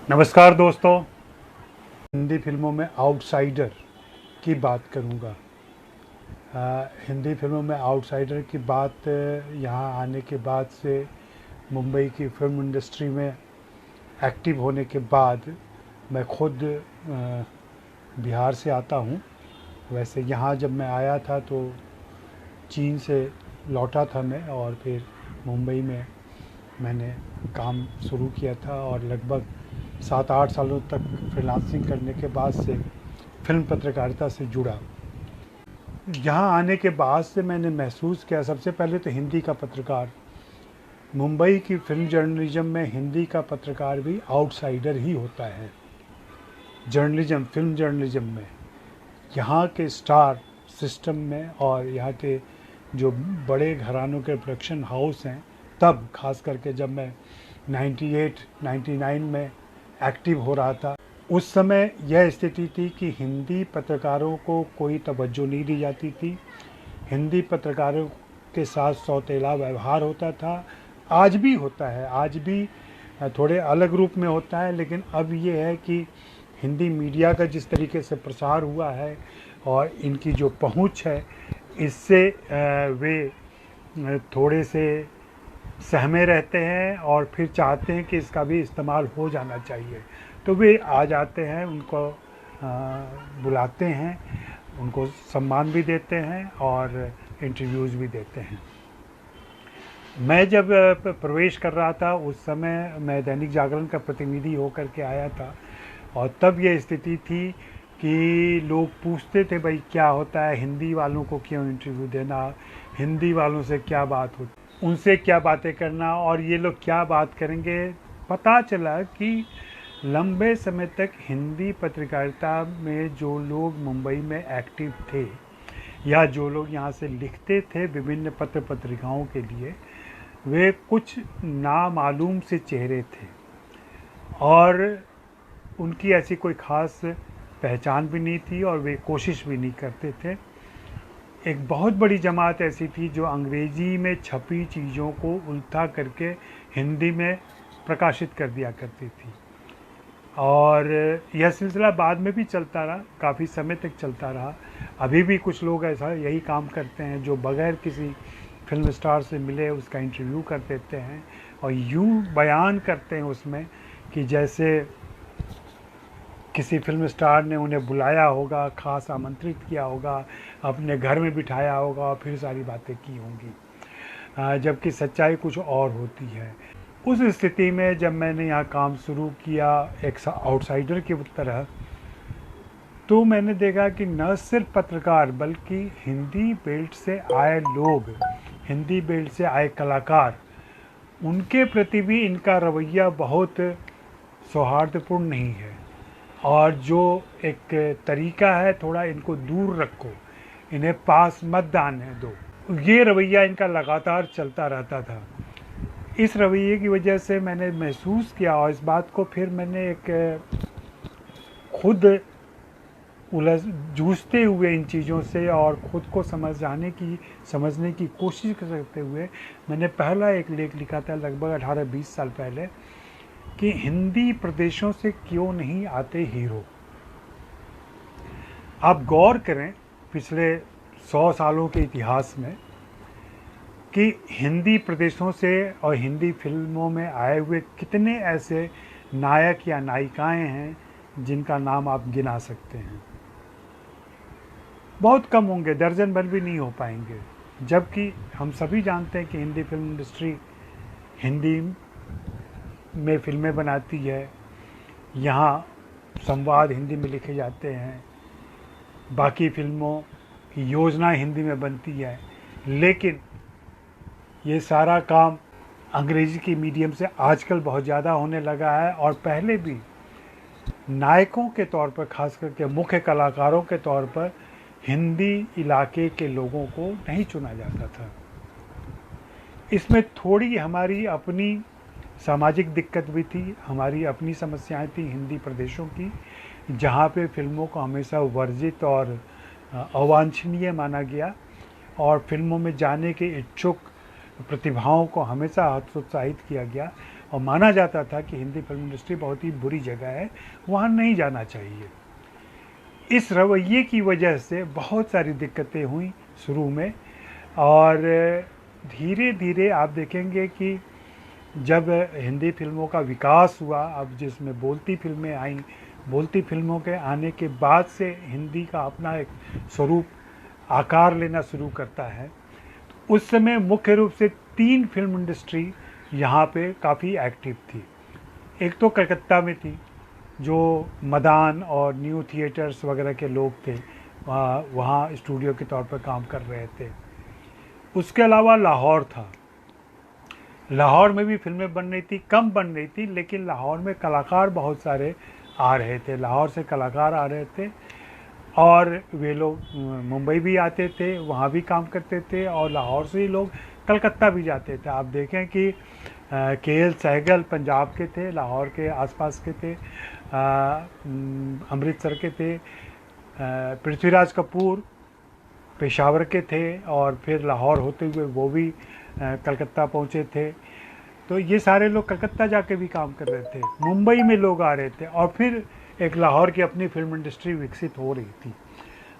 नमस्कार दोस्तों। हिंदी फिल्मों में आउटसाइडर की बात करूंगा। हिंदी फिल्मों में आउटसाइडर की बात यहाँ आने के बाद से मुंबई की फिल्म इंडस्ट्री में एक्टिव होने के बाद मैं खुद बिहार से आता हूँ। वैसे यहाँ जब मैं आया था तो चीन से लौटा था मैं, और फिर मुंबई में मैंने काम शुरू किया था और लगभग 7-8 सालों तक फ्रीलांसिंग करने के बाद से फिल्म पत्रकारिता से जुड़ा। यहाँ आने के बाद से मैंने महसूस किया, सबसे पहले तो हिंदी का पत्रकार, मुंबई की फिल्म जर्नलिज्म में हिंदी का पत्रकार भी आउटसाइडर ही होता है। जर्नलिज्म, फिल्म जर्नलिज्म में यहाँ के स्टार सिस्टम में और यहाँ के जो बड़े घरानों के प्रोडक्शन हाउस हैं, तब खास करके जब मैं 98-99 में एक्टिव हो रहा था, उस समय यह स्थिति थी कि हिंदी पत्रकारों को कोई तवज्जो नहीं दी जाती थी। हिंदी पत्रकारों के साथ सौतेला व्यवहार होता था। आज भी होता है, आज भी थोड़े अलग रूप में होता है, लेकिन अब ये है कि हिंदी मीडिया का जिस तरीके से प्रसार हुआ है और इनकी जो पहुंच है, इससे वे थोड़े से सहमे रहते हैं और फिर चाहते हैं कि इसका भी इस्तेमाल हो जाना चाहिए, तो वे आ जाते हैं, उनको बुलाते हैं, उनको सम्मान भी देते हैं और इंटरव्यूज़ भी देते हैं। मैं जब प्रवेश कर रहा था उस समय मैं दैनिक जागरण का प्रतिनिधि होकर के आया था, और तब ये स्थिति थी कि लोग पूछते थे, भाई क्या होता है, हिंदी वालों को क्यों इंटरव्यू देना, हिंदी वालों से क्या बात होती, उनसे क्या बातें करना, और ये लोग क्या बात करेंगे। पता चला कि लंबे समय तक हिंदी पत्रकारिता में जो लोग मुंबई में एक्टिव थे या जो लोग यहाँ से लिखते थे विभिन्न पत्र पत्रिकाओं के लिए, वे कुछ नामालूम से चेहरे थे और उनकी ऐसी कोई ख़ास पहचान भी नहीं थी और वे कोशिश भी नहीं करते थे। एक बहुत बड़ी जमात ऐसी थी जो अंग्रेज़ी में छपी चीज़ों को उल्टा करके हिंदी में प्रकाशित कर दिया करती थी, और यह सिलसिला बाद में भी चलता रहा, काफ़ी समय तक चलता रहा। अभी भी कुछ लोग ऐसा यही काम करते हैं जो बग़ैर किसी फिल्म स्टार से मिले उसका इंटरव्यू कर देते हैं और यूँ बयान करते हैं उसमें कि जैसे किसी फिल्म स्टार ने उन्हें बुलाया होगा, ख़ास आमंत्रित किया होगा, अपने घर में बिठाया होगा और फिर सारी बातें की होंगी, जबकि सच्चाई कुछ और होती है। उस स्थिति में जब मैंने यहाँ काम शुरू किया एक आउटसाइडर की तरह, तो मैंने देखा कि न सिर्फ पत्रकार बल्कि हिंदी बेल्ट से आए लोग, हिंदी बेल्ट से आए कलाकार, उनके प्रति भी इनका रवैया बहुत सौहार्दपूर्ण नहीं है, और जो एक तरीका है थोड़ा इनको दूर रखो, इन्हें पास मत आने दो, ये रवैया इनका लगातार चलता रहता था। इस रवैये की वजह से मैंने महसूस किया, और इस बात को फिर मैंने एक खुद जूझते हुए इन चीज़ों से और ख़ुद को समझने की कोशिश करते हुए मैंने पहला एक लेख लिखा था लगभग 18-20 साल पहले कि हिंदी प्रदेशों से क्यों नहीं आते हीरो। आप गौर करें पिछले 100 सालों के इतिहास में कि हिंदी प्रदेशों से और हिंदी फिल्मों में आए हुए कितने ऐसे नायक या नायिकाएं हैं जिनका नाम आप गिना सकते हैं। बहुत कम होंगे, दर्जन भर भी नहीं हो पाएंगे, जबकि हम सभी जानते हैं कि हिंदी फिल्म इंडस्ट्री हिंदी में फिल्में बनाती है, यहाँ संवाद हिंदी में लिखे जाते हैं, बाकी फिल्मों की योजना हिंदी में बनती है, लेकिन ये सारा काम अंग्रेज़ी की मीडियम से आजकल बहुत ज़्यादा होने लगा है। और पहले भी नायकों के तौर पर, खास करके मुख्य कलाकारों के तौर पर, हिंदी इलाके के लोगों को नहीं चुना जाता था। इसमें थोड़ी हमारी अपनी सामाजिक दिक्कत भी थी, हमारी अपनी समस्याएं थी हिंदी प्रदेशों की, जहाँ पे फिल्मों को हमेशा वर्जित और अवांछनीय माना गया और फिल्मों में जाने के इच्छुक प्रतिभाओं को हमेशा हतोत्साहित किया गया। और माना जाता था कि हिंदी फिल्म इंडस्ट्री बहुत ही बुरी जगह है, वहाँ नहीं जाना चाहिए। इस रवैये की वजह से बहुत सारी दिक्कतें हुई शुरू में, और धीरे धीरे आप देखेंगे कि जब हिंदी फिल्मों का विकास हुआ, अब जिसमें बोलती फिल्में आईं, बोलती फिल्मों के आने के बाद से हिंदी का अपना एक स्वरूप आकार लेना शुरू करता है। उस समय मुख्य रूप से 3 फिल्म इंडस्ट्री यहाँ पे काफ़ी एक्टिव थी। एक तो कलकत्ता में थी, जो मदान और न्यू थिएटर्स वगैरह के लोग थे, वहाँ स्टूडियो के तौर पर काम कर रहे थे। उसके अलावा लाहौर था, लाहौर में भी फिल्में बन रही थी, कम बन रही थी, लेकिन लाहौर में कलाकार बहुत सारे आ रहे थे, लाहौर से कलाकार आ रहे थे, और वे लोग मुंबई भी आते थे, वहाँ भी काम करते थे, और लाहौर से ही लोग कलकत्ता भी जाते थे। आप देखें कि के.एल. सहगल पंजाब के थे, लाहौर के आसपास के थे, अमृतसर के थे, पृथ्वीराज कपूर पेशावर के थे, और फिर लाहौर होते हुए वो भी कलकत्ता पहुँचे थे। तो ये सारे लोग कलकत्ता जाके भी काम कर रहे थे, मुंबई में लोग आ रहे थे, और फिर एक लाहौर की अपनी फिल्म इंडस्ट्री विकसित हो रही थी।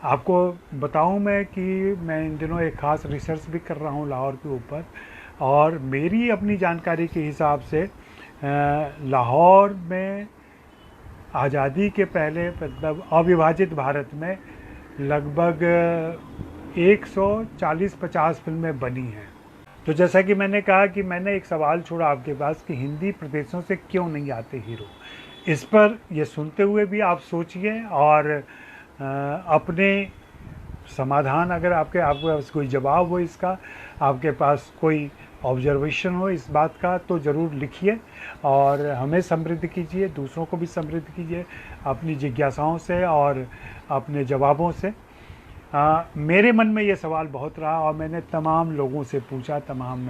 आपको बताऊं मैं कि मैं इन दिनों एक ख़ास रिसर्च भी कर रहा हूं लाहौर के ऊपर, और मेरी अपनी जानकारी के हिसाब से लाहौर में आज़ादी के पहले, मतलब अविभाजित भारत में, लगभग 140-50 फिल्में बनी हैं। तो जैसा कि मैंने कहा कि मैंने एक सवाल छोड़ा आपके पास कि हिंदी प्रदेशों से क्यों नहीं आते हीरो। इस पर ये सुनते हुए भी आप सोचिए, और अपने समाधान, अगर आपके पास कोई जवाब हो इसका, आपके पास कोई ऑब्जर्वेशन हो इस बात का, तो ज़रूर लिखिए और हमें समृद्ध कीजिए, दूसरों को भी समृद्ध कीजिए अपनी जिज्ञासाओं से और अपने जवाबों से। मेरे मन में ये सवाल बहुत रहा, और मैंने तमाम लोगों से पूछा, तमाम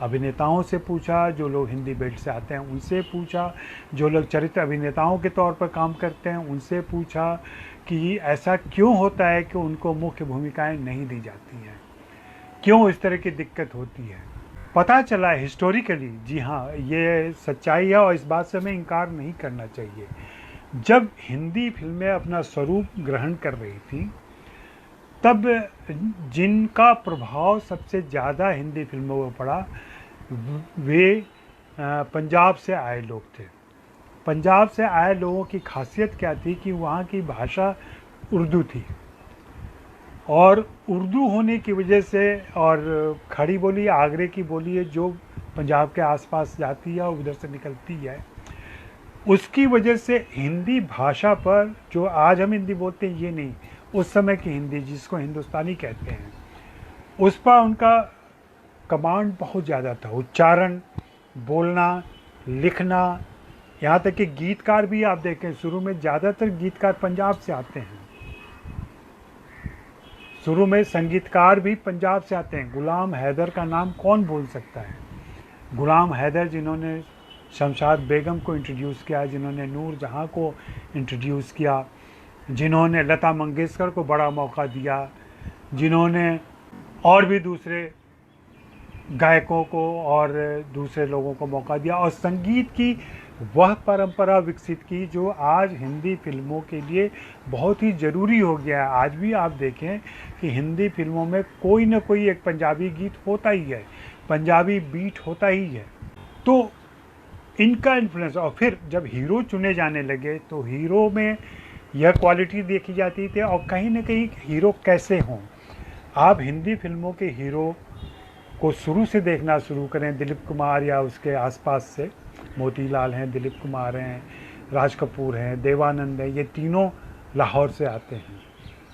अभिनेताओं से पूछा, जो लोग हिंदी बेल्ट से आते हैं उनसे पूछा, जो लोग चरित्र अभिनेताओं के तौर पर काम करते हैं उनसे पूछा कि ऐसा क्यों होता है कि उनको मुख्य भूमिकाएं नहीं दी जाती हैं, क्यों इस तरह की दिक्कत होती है। पता चला हिस्टोरिकली, जी हाँ, ये सच्चाई है और इस बात से हमें इनकार नहीं करना चाहिए, जब हिंदी फिल्में अपना स्वरूप ग्रहण कर रही थी, तब जिनका प्रभाव सबसे ज़्यादा हिंदी फिल्मों पर पड़ा वे पंजाब से आए लोग थे। पंजाब से आए लोगों की खासियत क्या थी कि वहाँ की भाषा उर्दू थी, और उर्दू होने की वजह से, और खड़ी बोली आगरे की बोली है जो पंजाब के आसपास जाती है और उधर से निकलती है, उसकी वजह से हिंदी भाषा पर, जो आज हम हिंदी बोलते हैं ये नहीं, उस समय की हिंदी जिसको हिंदुस्तानी कहते हैं, उस पर उनका कमांड बहुत ज़्यादा था। उच्चारण, बोलना, लिखना, यहाँ तक कि गीतकार भी आप देखें, शुरू में ज़्यादातर गीतकार पंजाब से आते हैं, शुरू में संगीतकार भी पंजाब से आते हैं। गुलाम हैदर का नाम कौन भूल सकता है। गुलाम हैदर जिन्होंने शमशाद बेगम को इंट्रोड्यूस किया, जिन्होंने नूर जहाँ को इंट्रोड्यूस किया, जिन्होंने लता मंगेशकर को बड़ा मौका दिया, जिन्होंने और भी दूसरे गायकों को और दूसरे लोगों को मौका दिया, और संगीत की वह परंपरा विकसित की जो आज हिंदी फिल्मों के लिए बहुत ही ज़रूरी हो गया है। आज भी आप देखें कि हिंदी फिल्मों में कोई ना कोई एक पंजाबी गीत होता ही है, पंजाबी बीट होता ही है। तो इनका इन्फ्लुएंस, और फिर जब हीरो चुने जाने लगे तो हीरो में यह क्वालिटी देखी जाती थी, और कहीं ना कहीं हीरो कैसे हों। आप हिंदी फिल्मों के हीरो को शुरू से देखना शुरू करें, दिलीप कुमार या उसके आसपास से, मोतीलाल हैं, दिलीप कुमार हैं, राज कपूर हैं, देवानंद हैं, ये तीनों लाहौर से आते हैं।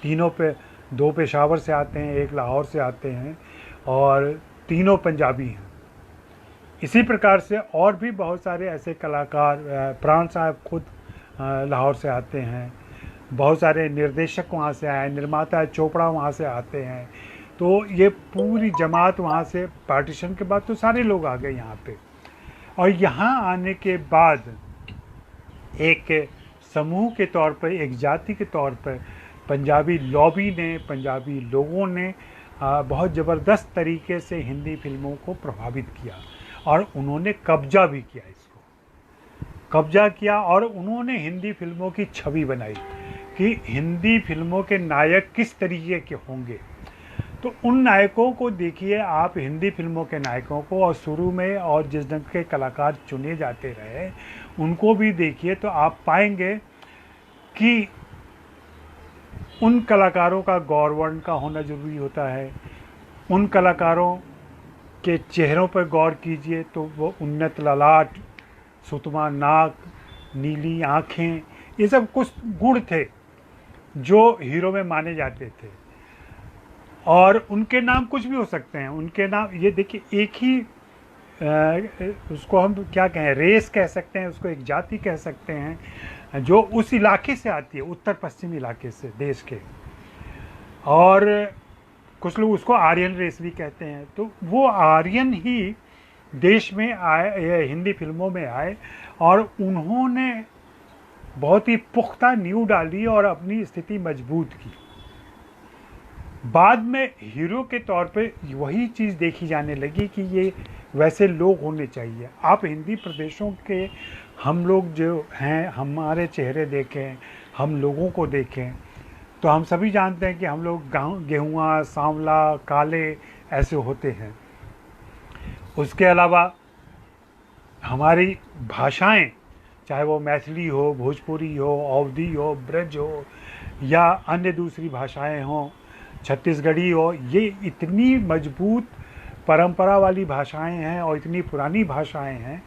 तीनों पे, 2 पेशावर से आते हैं, 1 लाहौर से आते हैं, और तीनों पंजाबी हैं। इसी प्रकार से और भी बहुत सारे ऐसे कलाकार, प्राण साहब खुद लाहौर से आते हैं, बहुत सारे निर्देशक वहाँ से आए, निर्माता चोपड़ा वहाँ से आते हैं। तो ये पूरी जमात वहाँ से, पार्टीशन के बाद तो सारे लोग आ गए यहाँ पे, और यहाँ आने के बाद एक समूह के तौर पर, एक जाति के तौर पर पंजाबी लॉबी ने, पंजाबी लोगों ने बहुत ज़बरदस्त तरीके से हिंदी फिल्मों को प्रभावित किया, और उन्होंने कब्जा भी किया, इसको कब्जा किया। और उन्होंने हिंदी फिल्मों की छवि बनाई कि हिंदी फिल्मों के नायक किस तरीके के होंगे। तो उन नायकों को देखिए आप, हिंदी फिल्मों के नायकों को, और शुरू में और जिस ढंग के कलाकार चुने जाते रहे उनको भी देखिए, तो आप पाएंगे कि उन कलाकारों का गौरवर्ण का होना ज़रूरी होता है। उन कलाकारों के चेहरों पर गौर कीजिए तो वो उन्नत ललाट, सुतमा नाक, नीली आँखें, ये सब कुछ गुण थे जो हीरो में माने जाते थे। और उनके नाम कुछ भी हो सकते हैं, उनके नाम ये देखिए एक ही उसको हम क्या कहें, रेस कह सकते हैं, उसको एक जाति कह सकते हैं जो उस इलाके से आती है, उत्तर पश्चिम इलाके से देश के। और कुछ लोग उसको आर्यन रेस भी कहते हैं। तो वो आर्यन ही देश में आए, हिंदी फिल्मों में आए, और उन्होंने बहुत ही पुख्ता नींव डाली और अपनी स्थिति मजबूत की। बाद में हीरो के तौर पे वही चीज़ देखी जाने लगी कि ये वैसे लोग होने चाहिए। आप हिंदी प्रदेशों के हम लोग जो हैं, हमारे चेहरे देखें, हम लोगों को देखें, तो हम सभी जानते हैं कि हम लोग गेहुआ, सांवला, काले ऐसे होते हैं। उसके अलावा हमारी भाषाएं, चाहे वो मैथिली हो, भोजपुरी हो, अवधी हो, ब्रज हो, या अन्य दूसरी भाषाएं हों, छत्तीसगढ़ी हो, ये इतनी मजबूत परंपरा वाली भाषाएं हैं और इतनी पुरानी भाषाएं हैं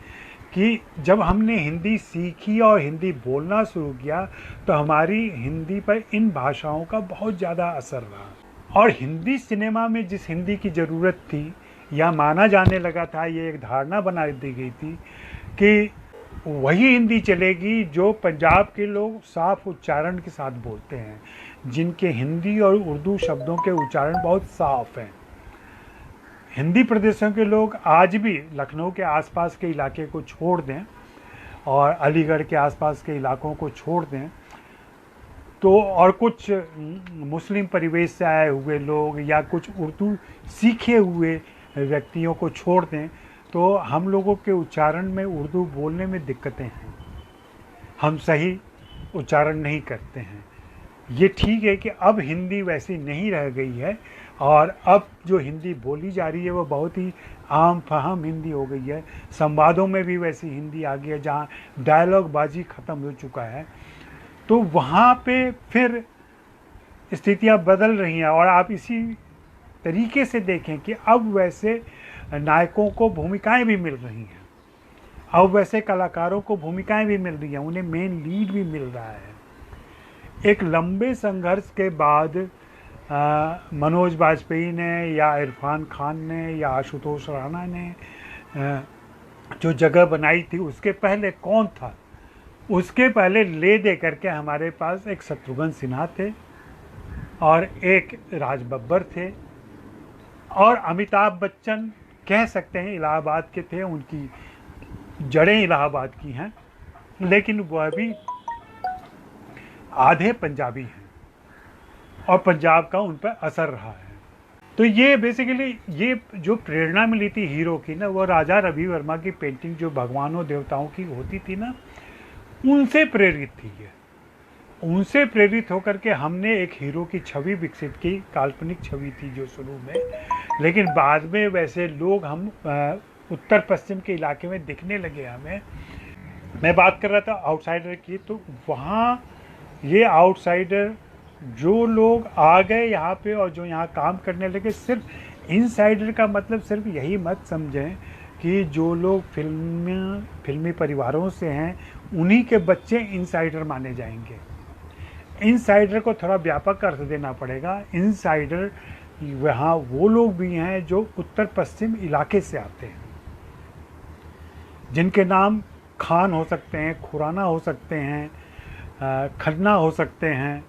कि जब हमने हिंदी सीखी और हिंदी बोलना शुरू किया तो हमारी हिंदी पर इन भाषाओं का बहुत ज़्यादा असर रहा। और हिंदी सिनेमा में जिस हिंदी की ज़रूरत थी, या माना जाने लगा था, ये एक धारणा बना दी गई थी कि वही हिंदी चलेगी जो पंजाब के लोग साफ उच्चारण के साथ बोलते हैं, जिनके हिंदी और उर्दू शब्दों के उच्चारण बहुत साफ हैं। हिंदी प्रदेशों के लोग आज भी लखनऊ के आसपास के इलाके को छोड़ दें और अलीगढ़ के आसपास के इलाकों को छोड़ दें, तो और कुछ मुस्लिम परिवेश से आए हुए लोग या कुछ उर्दू सीखे हुए व्यक्तियों को छोड़ दें, तो हम लोगों के उच्चारण में, उर्दू बोलने में दिक्कतें हैं, हम सही उच्चारण नहीं करते हैं। ये ठीक है कि अब हिंदी वैसी नहीं रह गई है, और अब जो हिंदी बोली जा रही है वो बहुत ही आम फहम हिंदी हो गई है। संवादों में भी वैसी हिंदी आ गई है जहाँ डायलॉग बाजी ख़त्म हो चुका है। तो वहाँ पे फिर स्थितियाँ बदल रही हैं, और आप इसी तरीके से देखें कि अब वैसे नायकों को भूमिकाएं भी मिल रही हैं, अब वैसे कलाकारों को भूमिकाएं भी मिल रही हैं, उन्हें मेन लीड भी मिल रहा है। एक लंबे संघर्ष के बाद मनोज बाजपेयी ने या इरफान खान ने या आशुतोष राणा ने जो जगह बनाई थी, उसके पहले कौन था? उसके पहले ले दे करके हमारे पास एक शत्रुघ्न सिन्हा थे और एक राज बब्बर थे, और अमिताभ बच्चन कह सकते हैं इलाहाबाद के थे, उनकी जड़ें इलाहाबाद की हैं, लेकिन वह भी आधे पंजाबी हैं और पंजाब का उन पर असर रहा है। तो ये बेसिकली ये जो प्रेरणा मिली थी हीरो की ना, वो राजा रवि वर्मा की पेंटिंग जो भगवानों देवताओं की होती थी ना, उनसे प्रेरित थी ये। उनसे प्रेरित होकर के हमने एक हीरो की छवि विकसित की, काल्पनिक छवि थी जो शुरू में, लेकिन बाद में वैसे लोग हम उत्तर पश्चिम के इलाके में दिखने लगे हमें। मैं बात कर रहा था आउटसाइडर की, तो वहाँ ये आउटसाइडर जो लोग आ गए यहाँ पे और जो यहाँ काम करने लगे, सिर्फ इनसाइडर का मतलब सिर्फ यही मत समझें कि जो लोग फिल्मी परिवारों से हैं उन्हीं के बच्चे इनसाइडर माने जाएंगे। इनसाइडर को थोड़ा व्यापक अर्थ देना पड़ेगा। इनसाइडर वहाँ वो लोग भी हैं जो उत्तर पश्चिम इलाके से आते हैं, जिनके नाम खान हो सकते हैं, खुराना हो सकते हैं, खन्ना हो सकते हैं,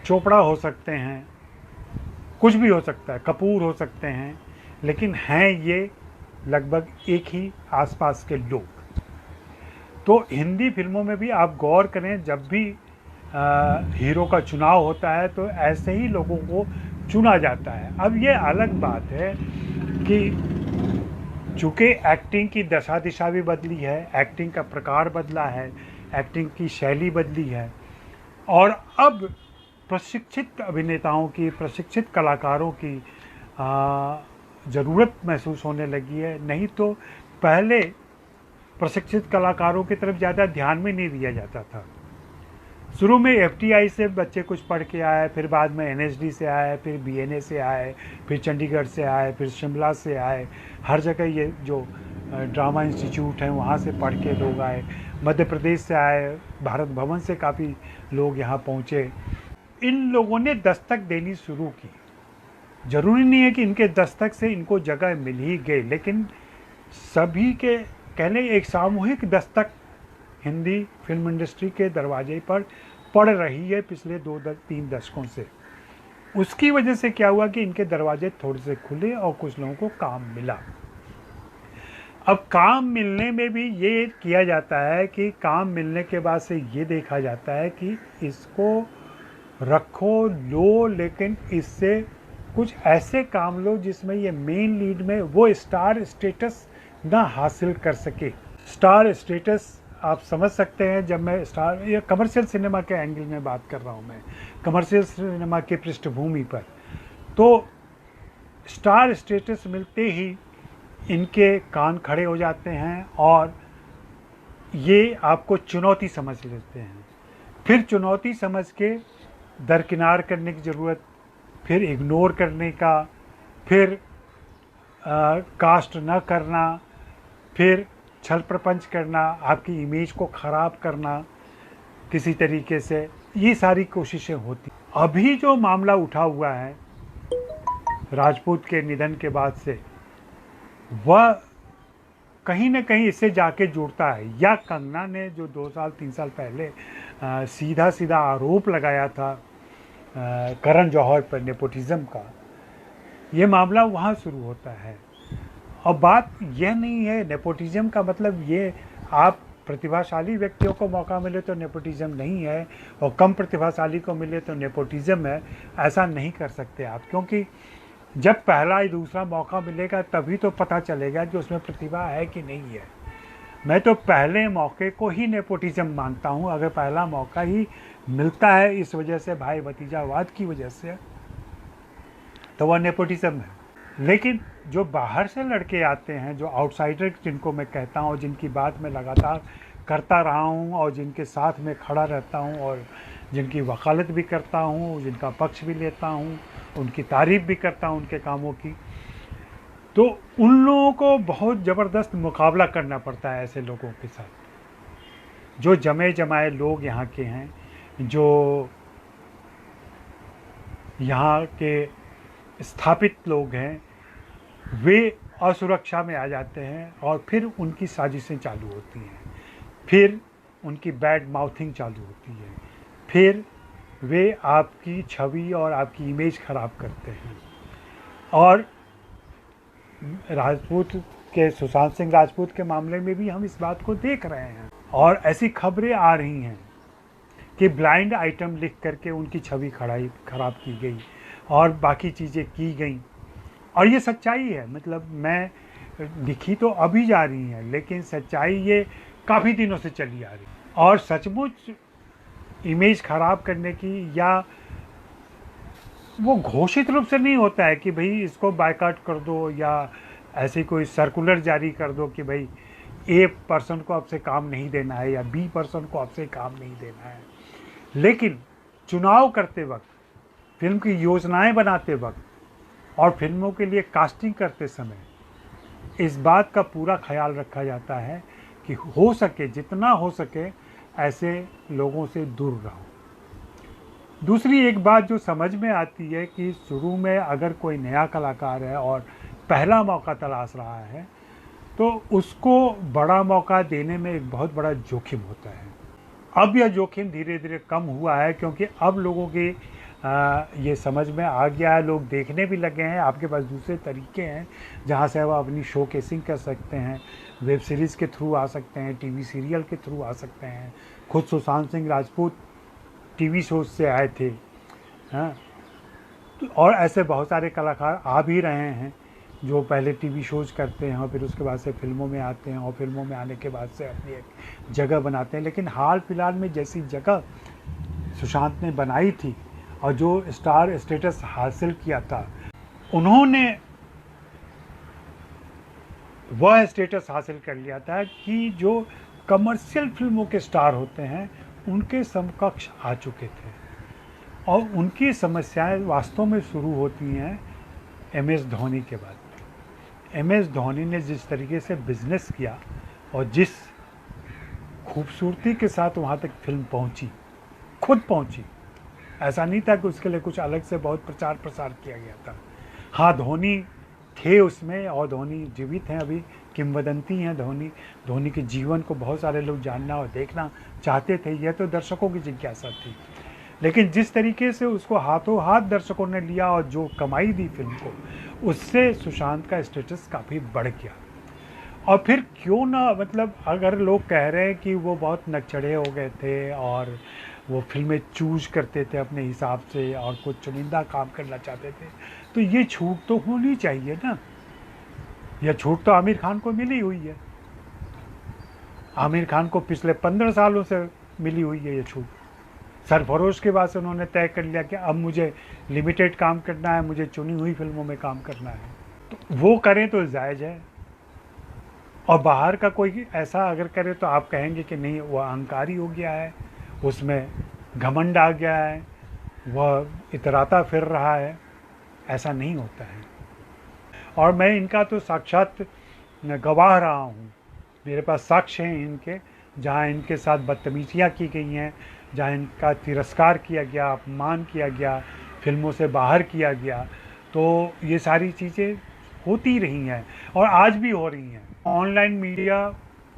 चोपड़ा हो सकते हैं, कुछ भी हो सकता है, कपूर हो सकते हैं, लेकिन हैं ये लगभग एक ही आसपास के लोग। तो हिंदी फिल्मों में भी आप गौर करें, जब भी हीरो का चुनाव होता है तो ऐसे ही लोगों को चुना जाता है। अब ये अलग बात है कि चूँकि एक्टिंग की दशा दिशा भी बदली है, एक्टिंग का प्रकार बदला है, एक्टिंग की शैली बदली है और अब प्रशिक्षित अभिनेताओं की, प्रशिक्षित कलाकारों की ज़रूरत महसूस होने लगी है। नहीं तो पहले प्रशिक्षित कलाकारों की तरफ ज़्यादा ध्यान में नहीं दिया जाता था। शुरू में एफटीआई से बच्चे कुछ पढ़ के आए, फिर बाद में एनएसडी से आए, फिर बीएनए से आए, फिर चंडीगढ़ से आए, फिर शिमला से आए। हर जगह ये जो ड्रामा इंस्टीट्यूट हैं वहाँ से पढ़ के लोग आए। मध्य प्रदेश से आए, भारत भवन से काफ़ी लोग यहाँ पहुँचे। इन लोगों ने दस्तक देनी शुरू की। ज़रूरी नहीं है कि इनके दस्तक से इनको जगह मिल ही गई, लेकिन सभी के कहने एक सामूहिक दस्तक हिंदी फिल्म इंडस्ट्री के दरवाजे पर पड़ रही है पिछले 2-3 दशकों से। उसकी वजह से क्या हुआ कि इनके दरवाजे थोड़े से खुले और कुछ लोगों को काम मिला। अब काम मिलने में भी ये किया जाता है कि काम मिलने के बाद से ये देखा जाता है कि इसको रखो लो, लेकिन इससे कुछ ऐसे काम लो जिसमें ये मेन लीड में वो स्टार स्टेटस ना हासिल कर सके। स्टार स्टेटस आप समझ सकते हैं, जब मैं स्टार या कमर्शियल सिनेमा के एंगल में बात कर रहा हूँ, मैं कमर्शियल सिनेमा की पृष्ठभूमि पर, तो स्टार स्टेटस मिलते ही इनके कान खड़े हो जाते हैं और ये आपको चुनौती समझ लेते हैं। फिर चुनौती समझ के दरकिनार करने की ज़रूरत, फिर इग्नोर करने का, फिर कास्ट न करना, फिर छल प्रपंच करना, आपकी इमेज को ख़राब करना किसी तरीके से, ये सारी कोशिशें होती। अभी जो मामला उठा हुआ है राजपूत के निधन के बाद से, वह कहीं ना कहीं इससे जाके जुड़ता है। या कंगना ने जो 2-3 साल पहले सीधा सीधा आरोप लगाया था करण जौहर पर नेपोटिज्म का, ये मामला वहाँ शुरू होता है। और बात यह नहीं है नेपोटिज्म का मतलब ये आप प्रतिभाशाली व्यक्तियों को मौका मिले तो नेपोटिज्म नहीं है और कम प्रतिभाशाली को मिले तो नेपोटिज्म है, ऐसा नहीं कर सकते आप। क्योंकि जब पहला या दूसरा मौका मिलेगा तभी तो पता चलेगा कि उसमें प्रतिभा है कि नहीं है। मैं तो पहले मौके को ही नेपोटिज्म मानता हूँ। अगर पहला मौका ही मिलता है इस वजह से, भाई भतीजावाद की वजह से, तो वह नेपोटिज्म है। लेकिन जो बाहर से लड़के आते हैं, जो आउटसाइडर जिनको मैं कहता हूँ, जिनकी बात मैं लगातार करता रहा हूँ और जिनके साथ में खड़ा रहता हूँ और जिनकी वकालत भी करता हूँ, जिनका पक्ष भी लेता हूँ, उनकी तारीफ़ भी करता हूँ उनके कामों की, तो उन लोगों को बहुत ज़बरदस्त मुकाबला करना पड़ता है ऐसे लोगों के साथ। जो जमे जमाए लोग यहाँ के हैं, जो यहाँ के स्थापित लोग हैं, वे असुरक्षा में आ जाते हैं और फिर उनकी साजिशें चालू होती हैं, फिर उनकी बैड माउथिंग चालू होती है, फिर वे आपकी छवि और आपकी इमेज ख़राब करते हैं। और राजपूत के, सुशांत सिंह राजपूत के मामले में भी हम इस बात को देख रहे हैं और ऐसी खबरें आ रही हैं कि ब्लाइंड आइटम लिख करके उनकी छवि खराब की गई और बाकी चीज़ें की गई। और ये सच्चाई है, मतलब मैं लिखी तो अभी जा रही हैं, लेकिन सच्चाई ये काफ़ी दिनों से चली आ रही। और सचमुच इमेज ख़राब करने की, या वो घोषित रूप से नहीं होता है कि भाई इसको बायकॉट कर दो या ऐसे कोई सर्कुलर जारी कर दो कि भाई ए पर्सन को आपसे काम नहीं देना है या बी पर्सन को आपसे काम नहीं देना है। लेकिन चुनाव करते वक्त, फिल्म की योजनाएं बनाते वक्त और फिल्मों के लिए कास्टिंग करते समय इस बात का पूरा ख्याल रखा जाता है कि हो सके, जितना हो सके, ऐसे लोगों से दूर रहो। दूसरी एक बात जो समझ में आती है कि शुरू में अगर कोई नया कलाकार है और पहला मौका तलाश रहा है तो उसको बड़ा मौका देने में एक बहुत बड़ा जोखिम होता है। अब यह जोखिम धीरे धीरे कम हुआ है क्योंकि अब लोगों के ये समझ में आ गया है, लोग देखने भी लगे हैं। आपके पास दूसरे तरीके हैं जहाँ से आप अपनी शो केसिंग कर सकते हैं, वेब सीरीज़ के थ्रू आ सकते हैं, टीवी सीरियल के थ्रू आ सकते हैं। खुद सुशांत सिंह राजपूत टीवी शोज से आए थे, हाँ, और ऐसे बहुत सारे कलाकार आ भी रहे हैं जो पहले टीवी शोज़ करते हैं और फिर उसके बाद से फिल्मों में आते हैं और फिल्मों में आने के बाद से अपनी एक जगह बनाते हैं। लेकिन हाल फिलहाल में जैसी जगह सुशांत ने बनाई थी और जो स्टार स्टेटस हासिल किया था, उन्होंने वह स्टेटस हासिल कर लिया था कि जो कमर्शियल फिल्मों के स्टार होते हैं उनके समकक्ष आ चुके थे। और उनकी समस्याएं वास्तव में शुरू होती हैं MS धोनी के बाद। MS धोनी ने जिस तरीके से बिजनेस किया और जिस खूबसूरती के साथ वहाँ तक फिल्म पहुँची, खुद पहुँची, ऐसा नहीं था कि उसके लिए कुछ अलग से बहुत प्रचार प्रसार किया गया था। हाँ, धोनी थे उसमें और धोनी जीवित हैं अभी, किंवदंती हैं धोनी के जीवन को बहुत सारे लोग जानना और देखना चाहते थे, यह तो दर्शकों की जिज्ञासा थी। लेकिन जिस तरीके से उसको हाथों हाथ दर्शकों ने लिया और जो कमाई दी फिल्म को, उससे सुशांत का स्टेटस काफ़ी बढ़ गया। और फिर क्यों ना, मतलब अगर लोग कह रहे हैं कि वो बहुत नकचढ़े हो गए थे और वो फिल्में चूज करते थे अपने हिसाब से और कुछ चुनिंदा काम करना चाहते थे, तो ये छूट तो होनी चाहिए ना। यह छूट तो आमिर खान को मिली हुई है, आमिर खान को पिछले 15 सालों से मिली हुई है ये छूट। सरफरोश के बाद से उन्होंने तय कर लिया कि अब मुझे लिमिटेड काम करना है, मुझे चुनी हुई फिल्मों में काम करना है, तो वो करें तो जायज़ है। और बाहर का कोई ऐसा अगर करे तो आप कहेंगे कि नहीं, वो अहंकारी हो गया है, उसमें घमंड आ गया है, वह इतराता फिर रहा है। ऐसा नहीं होता है। और मैं इनका तो साक्षात गवाह रहा हूँ, मेरे पास साक्ष्य हैं इनके, जहाँ इनके साथ बदतमीजियाँ की गई हैं, जहाँ इनका तिरस्कार किया गया, अपमान किया गया, फिल्मों से बाहर किया गया। तो ये सारी चीज़ें होती रही हैं और आज भी हो रही हैं। ऑनलाइन मीडिया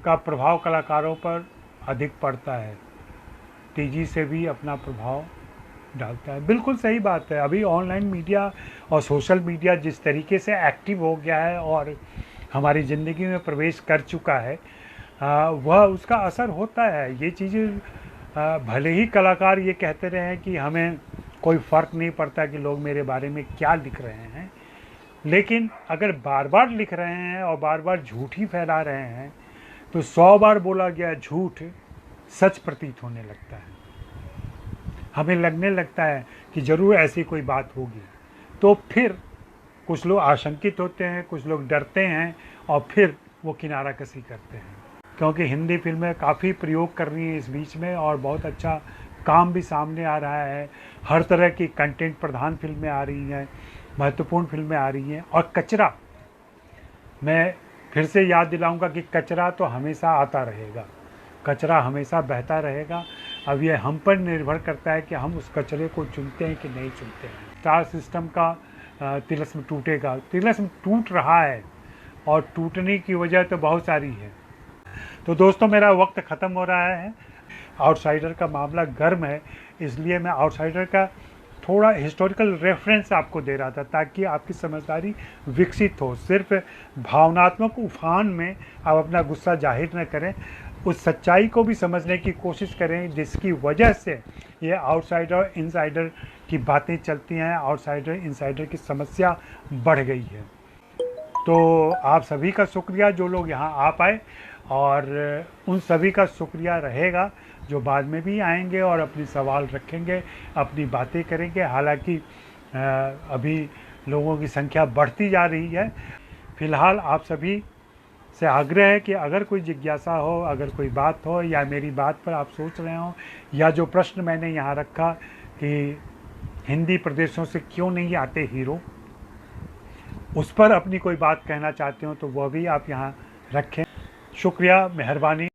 का प्रभाव कलाकारों पर अधिक पड़ता है, तेज़ी से भी अपना प्रभाव डालता है। बिल्कुल सही बात है। अभी ऑनलाइन मीडिया और सोशल मीडिया जिस तरीके से एक्टिव हो गया है और हमारी ज़िंदगी में प्रवेश कर चुका है, वह उसका असर होता है। ये चीज़ें भले ही कलाकार ये कहते रहे हैं कि हमें कोई फ़र्क नहीं पड़ता कि लोग मेरे बारे में क्या लिख रहे हैं, लेकिन अगर बार बार लिख रहे हैं और बार बार झूठ ही फैला रहे हैं, तो 100 बार बोला गया झूठ सच प्रतीत होने लगता है। हमें लगने लगता है कि ज़रूर ऐसी कोई बात होगी। तो फिर कुछ लोग आशंकित होते हैं, कुछ लोग डरते हैं और फिर वो किनारा कसी करते हैं। क्योंकि हिंदी फिल्में काफ़ी प्रयोग कर रही हैं इस बीच में और बहुत अच्छा काम भी सामने आ रहा है। हर तरह की कंटेंट प्रधान फिल्में आ रही हैं, महत्वपूर्ण फिल्में आ रही हैं। और कचरा, मैं फिर से याद दिलाऊंगा कि कचरा तो हमेशा आता रहेगा, कचरा हमेशा बहता रहेगा। अब ये हम पर निर्भर करता है कि हम उस कचरे को चुनते हैं कि नहीं चुनते हैं। स्टार सिस्टम का तिलिस्म टूटेगा, तिलिस्म टूट रहा है और टूटने की वजह तो बहुत सारी है। तो दोस्तों, मेरा वक्त ख़त्म हो रहा है। आउटसाइडर का मामला गर्म है, इसलिए मैं आउटसाइडर का थोड़ा हिस्टोरिकल रेफरेंस आपको दे रहा था ताकि आपकी समझदारी विकसित हो। सिर्फ भावनात्मक उफान में आप अपना गुस्सा जाहिर न करें, उस सच्चाई को भी समझने की कोशिश करें जिसकी वजह से ये आउटसाइडर इनसाइडर की बातें चलती हैं, आउटसाइडर इनसाइडर की समस्या बढ़ गई है। तो आप सभी का शुक्रिया जो लोग यहाँ आ पाए, और उन सभी का शुक्रिया रहेगा जो बाद में भी आएंगे और अपनी सवाल रखेंगे, अपनी बातें करेंगे। हालांकि अभी लोगों की संख्या बढ़ती जा रही है। फ़िलहाल आप सभी से आग्रह है कि अगर कोई जिज्ञासा हो, अगर कोई बात हो या मेरी बात पर आप सोच रहे हो, या जो प्रश्न मैंने यहाँ रखा कि हिंदी प्रदेशों से क्यों नहीं आते हीरो, उस पर अपनी कोई बात कहना चाहते हो तो वह भी आप यहाँ रखें। शुक्रिया, मेहरबानी।